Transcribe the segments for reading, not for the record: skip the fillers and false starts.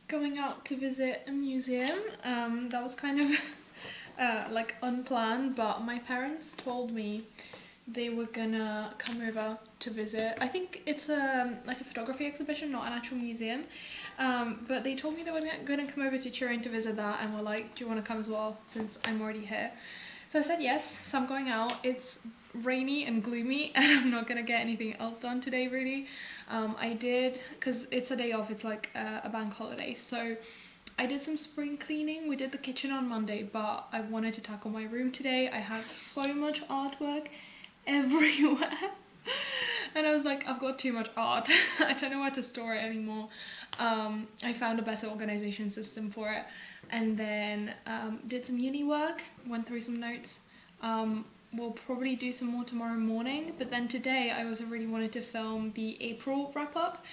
going out to visit a museum. That was kind of like unplanned, but my parents told me they were gonna come over to visit. I think it's like a photography exhibition, not an actual museum. But they told me they were gonna come over to Turin to visit that, and were like, do you want to come as well, since I'm already here? So I said yes, so I'm going out. It's rainy and gloomy and I'm not gonna get anything else done today really. I did, because it's a day off, it's like a bank holiday, so I did some spring cleaning. We did the kitchen on Monday, but I wanted to tackle my room today. I have so much artwork everywhere and I was like, I've got too much art. I don't know where to store it anymore. I found a better organization system for it, and then did some uni work, went through some notes. We'll probably do some more tomorrow morning, but then today I also really wanted to film the April wrap up,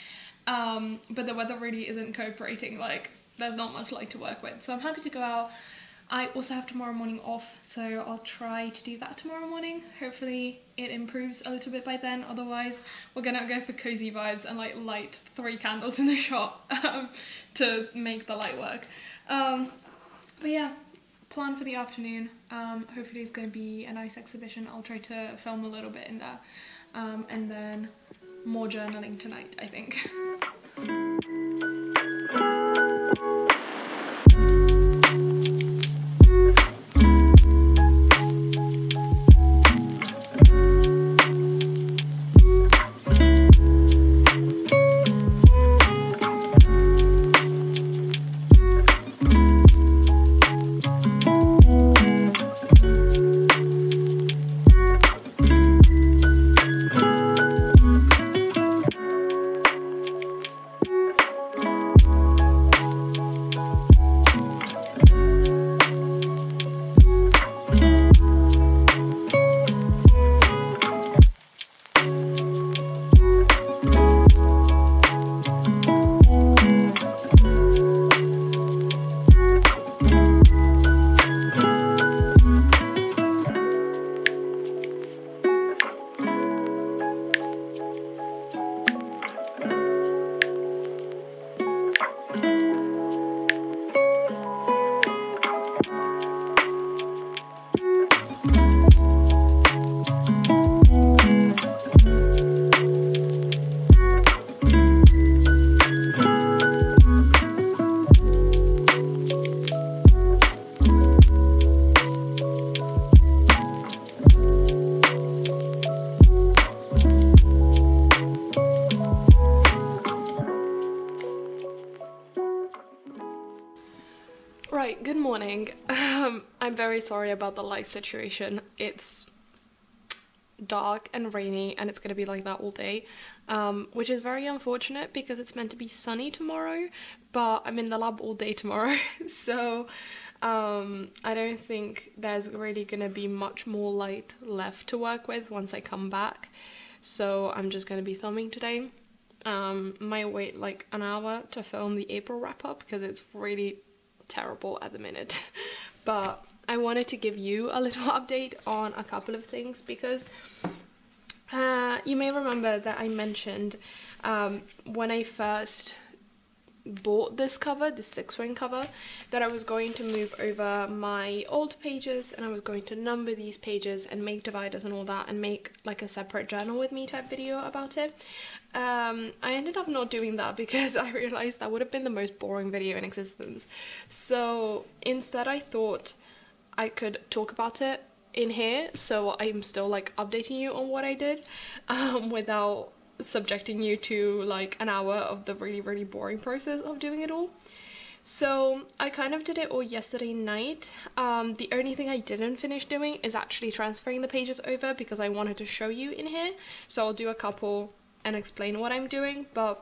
but the weather really isn't cooperating. Like, there's not much light to work with, so I'm happy to go out. I also have tomorrow morning off, so I'll try to do that tomorrow morning. Hopefully it improves a little bit by then. Otherwise we're gonna go for cozy vibes and like light 3 candles in the shop to make the light work. But yeah, plan for the afternoon. Hopefully it's going to be a nice exhibition. I'll try to film a little bit in there, and then more journaling tonight, I think. Right, good morning. I'm very sorry about the light situation. It's dark and rainy and it's going to be like that all day, which is very unfortunate because it's meant to be sunny tomorrow, but I'm in the lab all day tomorrow, so I don't think there's really going to be much more light left to work with once I come back, so I'm just going to be filming today. Might wait like an hour to film the April wrap-up because it's really terrible at the minute, but I wanted to give you a little update on a couple of things because you may remember that I mentioned when I first bought this cover, this 6-ring cover, that I was going to move over my old pages and I was going to number these pages and make dividers and all that and make like a separate journal with me type video about it. I ended up not doing that because I realized that would have been the most boring video in existence. So instead I thought I could talk about it in here, so I'm still like updating you on what I did without subjecting you to like an hour of the really boring process of doing it all. So I kind of did it all yesterday night. The only thing I didn't finish doing is actually transferring the pages over because I wanted to show you in here, so I'll do a couple and explain what I'm doing. But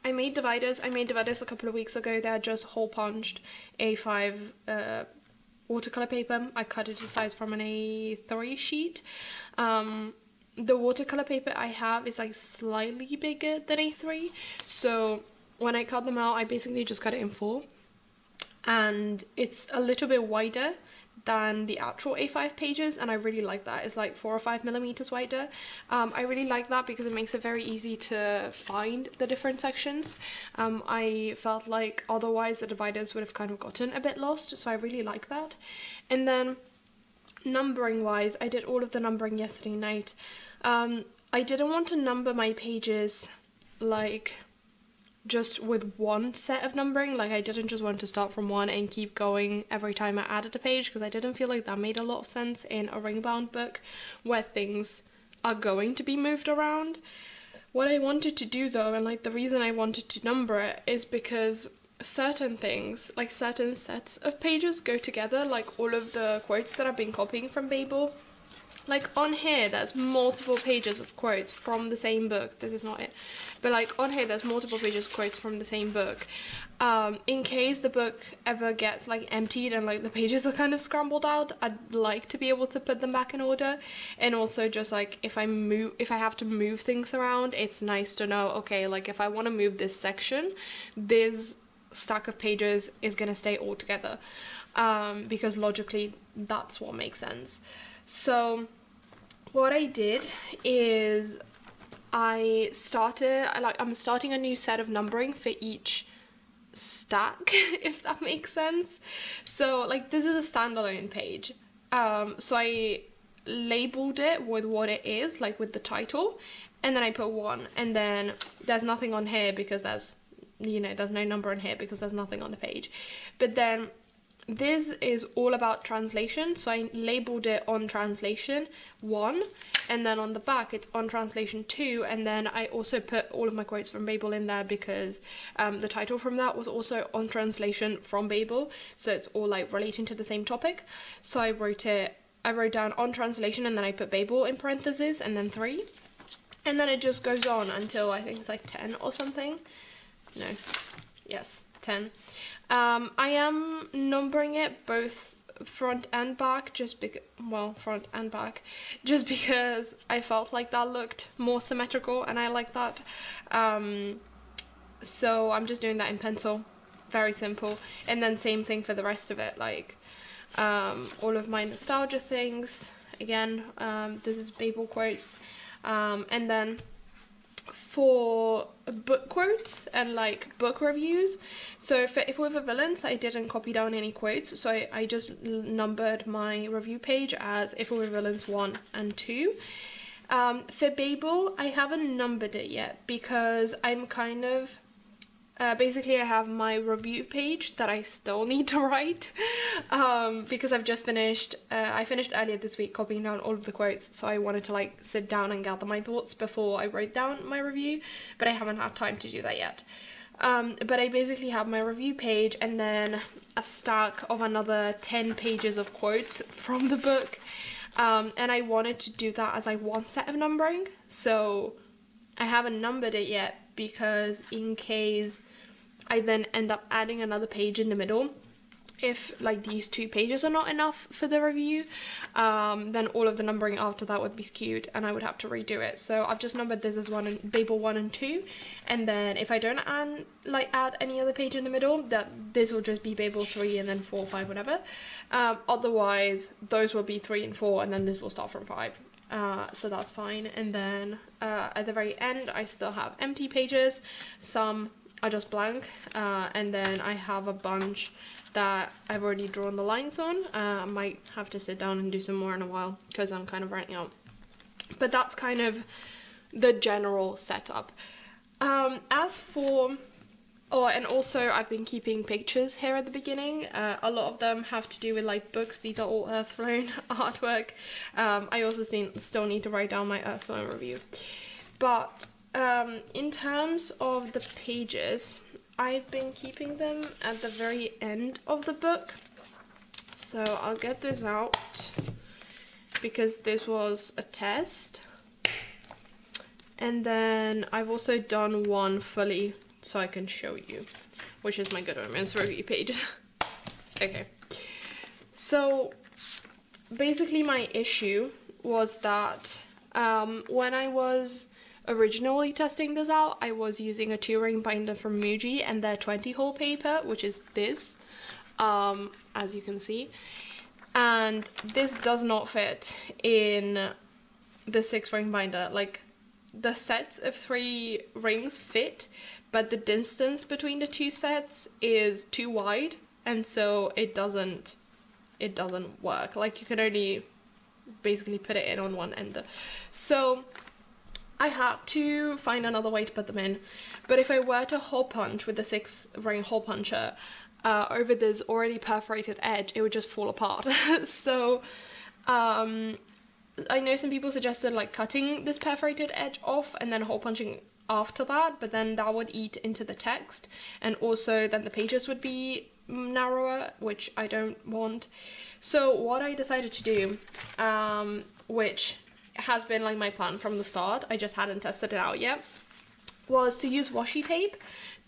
I made dividers a couple of weeks ago. They're just hole punched A5 watercolor paper. I cut it to size from an A3 sheet. The watercolor paper I have is like slightly bigger than A3, so when I cut them out I basically just cut it in 4, and it's a little bit wider than the actual A5 pages, and I really like that. It's like 4 or 5 millimeters wider. I really like that because it makes it very easy to find the different sections. I felt like otherwise the dividers would have kind of gotten a bit lost, so I really like that. And then numbering wise, I did all of the numbering yesterday night. I didn't want to number my pages like just with one set of numbering. Like, I didn't just want to start from one and keep going every time I added a page, because I didn't feel like that made a lot of sense in a ring-bound book where things are going to be moved around. What I wanted to do though, and like the reason I wanted to number it, is because certain things, like certain sets of pages go together, like all of the quotes that I've been copying from Babel. Like on here, there's multiple pages of quotes from the same book. This is not it. But like on here, there's multiple pages of quotes from the same book. In case the book ever gets like emptied and like the pages are kind of scrambled out, I'd like to be able to put them back in order. And also just like if I have to move things around, it's nice to know, okay, like if I want to move this section, this stack of pages is going to stay all together. Because logically, that's what makes sense. So what I did is I'm starting a new set of numbering for each stack, if that makes sense. So like this is a standalone page. So I labeled it with what it is, like with the title, and then I put 1, and then there's nothing on here because there's no number on here because there's nothing on the page. But then this is all about translation, so I labeled it on translation 1, and then on the back it's on translation 2, and then I also put all of my quotes from Babel in there because the title from that was also on translation from Babel, so it's all like relating to the same topic. So I wrote down on translation, and then I put Babel in parentheses, and then 3, and then it just goes on until I think it's like 10 or something. No, yes, 10. I am numbering it both front and back, front and back, just because I felt like that looked more symmetrical and I like that. So I'm just doing that in pencil, very simple. And then same thing for the rest of it, like all of my nostalgia things. Again, this is Babel quotes, and then for book quotes and like book reviews. So if with a villains, I didn't copy down any quotes, so I just numbered my review page as if with villains 1 and 2. For Babel, I haven't numbered it yet because I'm kind of basically I have my review page that I still need to write because I've just finished, I finished earlier this week copying down all of the quotes, so I wanted to like sit down and gather my thoughts before I wrote down my review, but I haven't had time to do that yet. But I basically have my review page and then a stack of another 10 pages of quotes from the book, and I wanted to do that as like one set of numbering, so I haven't numbered it yet because in case I then end up adding another page in the middle, if like these 2 pages are not enough for the review, then all of the numbering after that would be skewed and I would have to redo it. So I've just numbered this as Babel 1 and 2, and then if I don't add any other page in the middle, this will just be Babel 3 and then 4, 5, whatever. Otherwise those will be 3 and 4, and then this will start from 5. So that's fine. And then at the very end I still have empty pages, some are just blank, and then I have a bunch that I've already drawn the lines on. I might have to sit down and do some more in a while because I'm kind of running out, but that's kind of the general setup. As for and also I've been keeping pictures here at the beginning. A lot of them have to do with like books. These are all Earthflown artwork. I also still need to write down my Earthflown review. But in terms of the pages, I've been keeping them at the very end of the book. So I'll get this out because this was a test. And then I've also done one fully so I can show you, which is my Good Omens review page. Okay, so basically my issue was that when I was originally testing this out, I was using a 2-ring binder from Muji and their 20-hole paper, which is this, as you can see. And this does not fit in the 6-ring binder. Like, the sets of 3 rings fit, but the distance between the 2 sets is too wide, and so it doesn't work. Like, you can only basically put it in on one end. So I had to find another way to put them in. But if I were to hole punch with the 6-ring hole puncher over this already perforated edge, it would just fall apart. So I know some people suggested like cutting this perforated edge off and then hole punching after that, but then that would eat into the text, and also then the pages would be narrower, which I don't want. So what I decided to do, which has been like my plan from the start, I just hadn't tested it out yet, was to use washi tape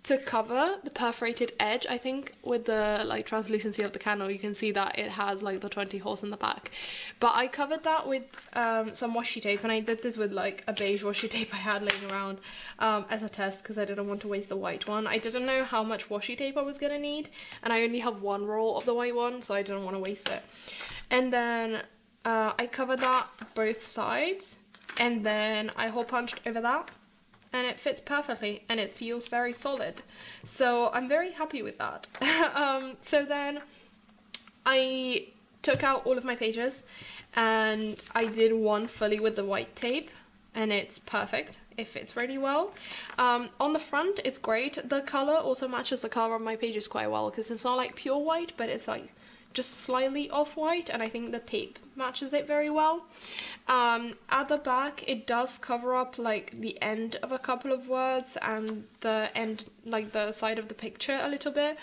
to cover the perforated edge. I think with the like translucency of the candle, you can see that it has like the 20 holes in the back. But I covered that with some washi tape, and I did this with like a beige washi tape I had laying around as a test, because I didn't want to waste the white one. I didn't know how much washi tape I was gonna need, and I only have 1 roll of the white one, so I didn't want to waste it. And then I covered that both sides, and then I hole punched over that, and it fits perfectly and it feels very solid. So I'm very happy with that. So then I took out all of my pages and I did one fully with the white tape, and it's perfect. It fits really well. On the front, it's great. The color also matches the color of my pages quite well, because it's not like pure white, but it's like just slightly off-white, and I think the tape matches it very well. At the back, it does cover up like the end of a couple of words and the end, like the side of the picture a little bit.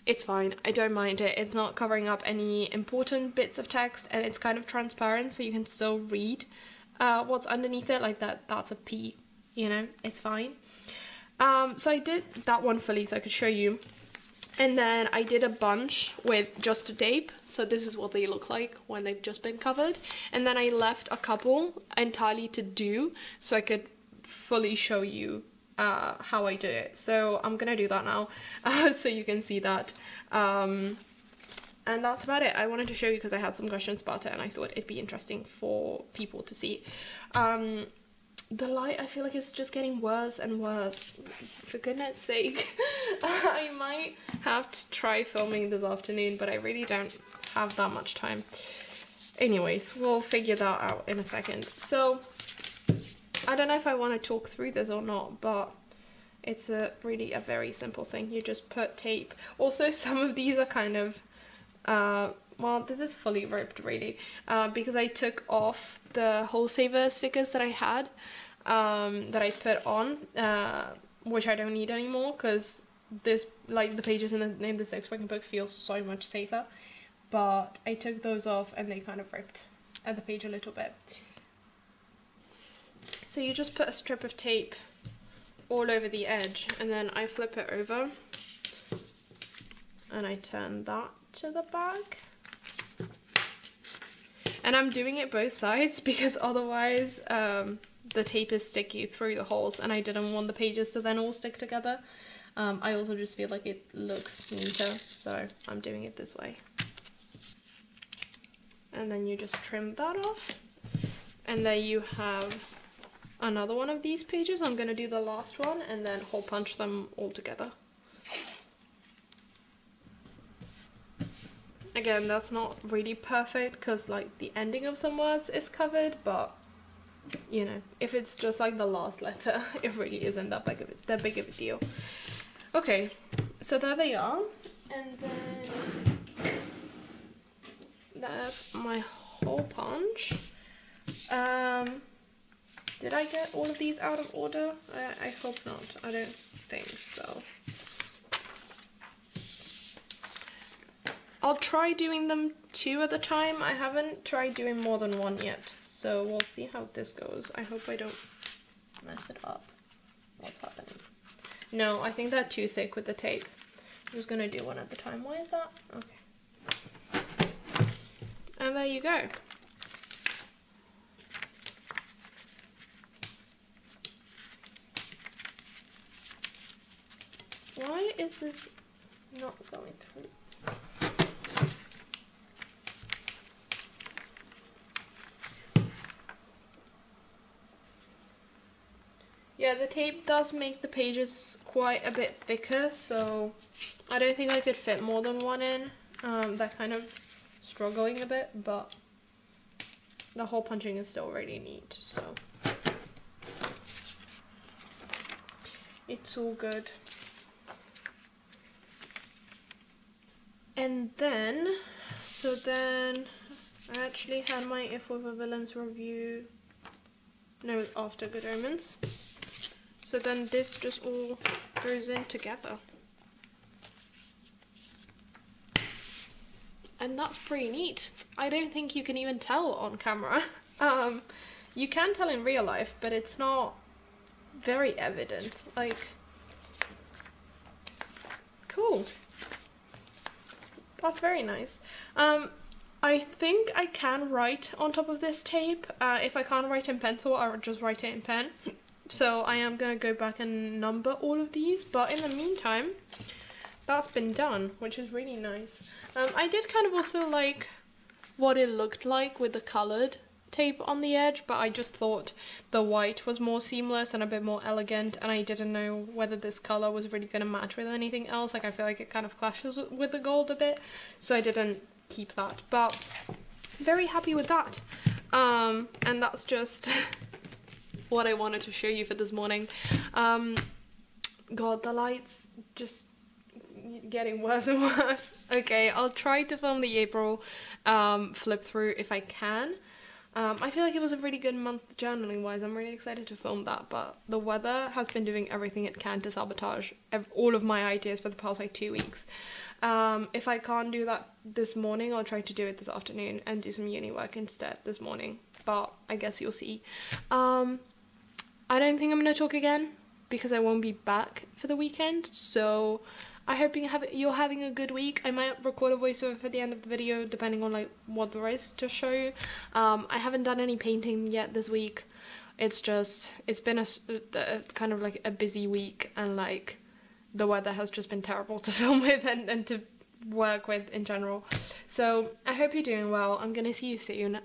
It's fine, I don't mind it. It's not covering up any important bits of text, and it's kind of transparent, so you can still read what's underneath it, like that's a P, you know, it's fine. So I did that one fully so I could show you. And then I did a bunch with just a tape, so this is what they look like when they've just been covered. And then I left a couple entirely to do, so I could fully show you how I do it. So I'm gonna do that now, so you can see that. And that's about it. I wanted to show you because I had some questions about it, and I thought it'd be interesting for people to see. The light, I feel like it's just getting worse and worse. For goodness sake. I might have to try filming this afternoon, but I really don't have that much time. Anyways, we'll figure that out in a second. So, I don't know if I want to talk through this or not, but it's really a very simple thing. You just put tape. Also, some of these are kind of, well, this is fully ripped really, because I took off the Hole Saver stickers that I had, that I put on, which I don't need anymore, because this, like, the pages in the 6-ring book feel so much safer. But I took those off and they kind of ripped at the page a little bit. So you just put a strip of tape all over the edge, and then I flip it over and I turn that to the back. And I'm doing it both sides because otherwise the tape is sticky through the holes, and I didn't want the pages to then all stick together. I also just feel like it looks neater, so I'm doing it this way. And then you just trim that off, and there you have another one of these pages. I'm going to do the last one and then hole punch them all together. Again, that's not really perfect because like the ending of some words is covered, but you know, if it's just like the last letter, it really isn't that big of a deal. Okay, so there they are, and then that's my hole punch. Did I get all of these out of order? I hope not. I don't think so. I'll try doing them 2 at a time. I haven't tried doing more than 1 yet, so we'll see how this goes. I hope I don't mess it up. What's happening? No, I think they're too thick with the tape. I'm just gonna do 1 at a time. Why is that? Okay. And there you go. Why is this not going through? Yeah, the tape does make the pages quite a bit thicker, so I don't think I could fit more than one in. They're kind of struggling a bit, but the hole punching is still really neat, so it's all good. And then, I actually had my If With a Villains review, no, it was after Good Omens. So then this just all goes in together. And that's pretty neat. I don't think you can even tell on camera. You can tell in real life, but it's not very evident. Like, cool. That's very nice. I think I can write on top of this tape. If I can't write in pencil, I'll just write it in pen. So I am gonna go back and number all of these, but in the meantime, that's been done, which is really nice. I did kind of also like what it looked like with the coloured tape on the edge, but I just thought the white was more seamless and a bit more elegant, and I didn't know whether this colour was really going to match with anything else. Like, I feel like it kind of clashes with the gold a bit, so I didn't keep that, but very happy with that. And that's just what I wanted to show you for this morning. God, the lights just getting worse and worse. Okay, I'll try to film the April flip through if I can. I feel like it was a really good month journaling wise. I'm really excited to film that, but the weather has been doing everything it can to sabotage all of my ideas for the past like 2 weeks. If I can't do that this morning, I'll try to do it this afternoon and do some uni work instead this morning, but I guess you'll see. I don't think I'm going to talk again because I won't be back for the weekend, so I hope you're having a good week. I might record a voiceover for the end of the video depending on like what there is to show you. I haven't done any painting yet this week. It's been a kind of like a busy week, and like the weather has just been terrible to film with and to work with in general. So I hope you're doing well. I'm gonna see you soon.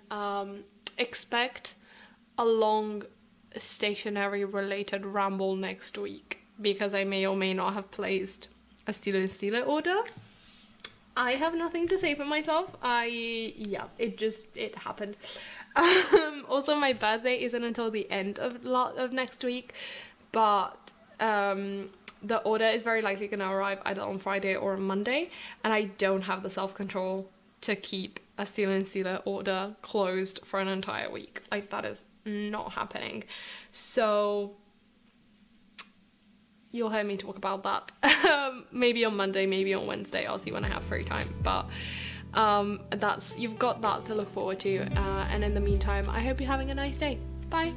Expect a long stationery related ramble next week because I may or may not have placed a Stealer order. I have nothing to say for myself. Yeah, it happened. Also, my birthday isn't until the end of next week, but the order is very likely going to arrive either on Friday or on Monday, and I don't have the self-control to keep a Stealer order closed for an entire week. Like, that is not happening. So you'll hear me talk about that maybe on Monday, maybe on Wednesday. I'll see when I have free time, but you've got that to look forward to, and in the meantime, I hope you're having a nice day. Bye.